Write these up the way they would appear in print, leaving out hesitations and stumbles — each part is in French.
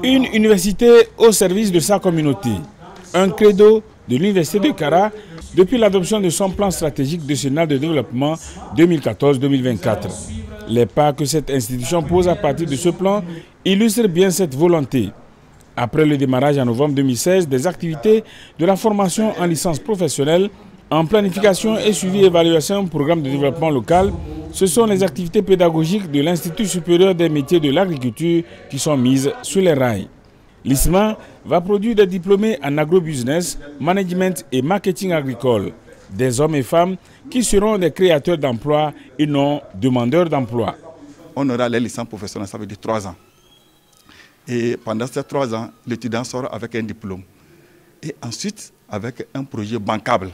Une université au service de sa communauté. Un credo de l'université de Kara depuis l'adoption de son plan stratégique décennal de développement 2014-2024. Les pas que cette institution pose à partir de ce plan illustrent bien cette volonté. Après le démarrage en novembre 2016 des activités de la formation en licence professionnelle, en planification et suivi évaluation programme de développement local, ce sont les activités pédagogiques de l'Institut supérieur des métiers de l'agriculture qui sont mises sur les rails. L'ISMA va produire des diplômés en agrobusiness, management et marketing agricole. Des hommes et femmes qui seront des créateurs d'emplois et non demandeurs d'emploi. On aura les licences professionnelles, ça veut dire 3 ans. Et pendant ces 3 ans, l'étudiant sort avec un diplôme. Et ensuite, avec un projet bancable.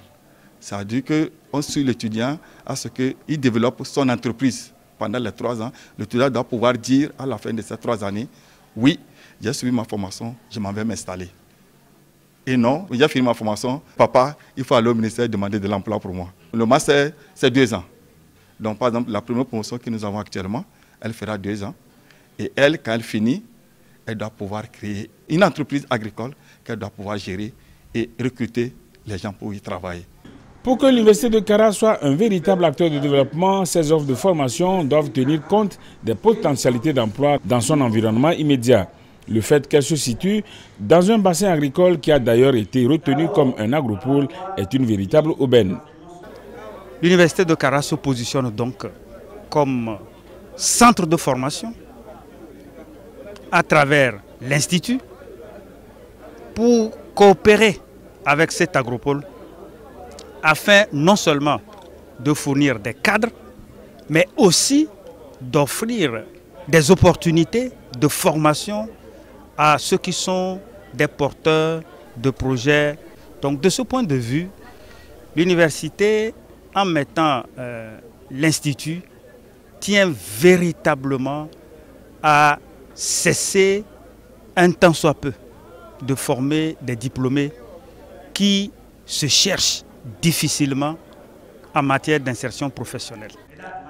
Ça veut dire qu'on suit l'étudiant à ce qu'il développe son entreprise. Pendant les 3 ans, l'étudiant doit pouvoir dire à la fin de ces 3 années, oui, j'ai suivi ma formation, je m'en vais m'installer. Et non, j'ai fini ma formation, papa, il faut aller au ministère demander de l'emploi pour moi. Le master, c'est 2 ans. Donc par exemple, la première promotion que nous avons actuellement, elle fera 2 ans. Et elle, quand elle finit, elle doit pouvoir créer une entreprise agricole qu'elle doit pouvoir gérer et recruter les gens pour y travailler. Pour que l'université de Kara soit un véritable acteur de développement, ses offres de formation doivent tenir compte des potentialités d'emploi dans son environnement immédiat. Le fait qu'elle se situe dans un bassin agricole qui a d'ailleurs été retenu comme un agropôle est une véritable aubaine. L'université de Kara se positionne donc comme centre de formation à travers l'Institut pour coopérer avec cet agropôle afin non seulement de fournir des cadres, mais aussi d'offrir des opportunités de formation à ceux qui sont des porteurs de projets. Donc de ce point de vue, l'université, en mettant l'Institut, tient véritablement à cesser un tant soit peu de former des diplômés qui se cherchent difficilement en matière d'insertion professionnelle.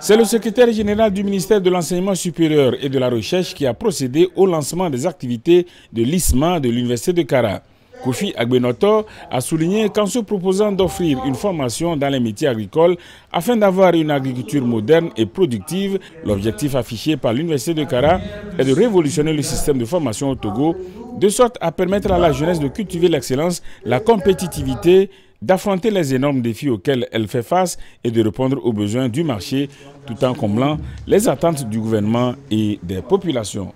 C'est le secrétaire général du ministère de l'Enseignement supérieur et de la Recherche qui a procédé au lancement des activités de l'ISMA de l'Université de Kara. Kofi Agbenotor a souligné qu'en se proposant d'offrir une formation dans les métiers agricoles afin d'avoir une agriculture moderne et productive, l'objectif affiché par l'Université de Kara est de révolutionner le système de formation au Togo, de sorte à permettre à la jeunesse de cultiver l'excellence, la compétitivité, d'affronter les énormes défis auxquels elle fait face et de répondre aux besoins du marché tout en comblant les attentes du gouvernement et des populations.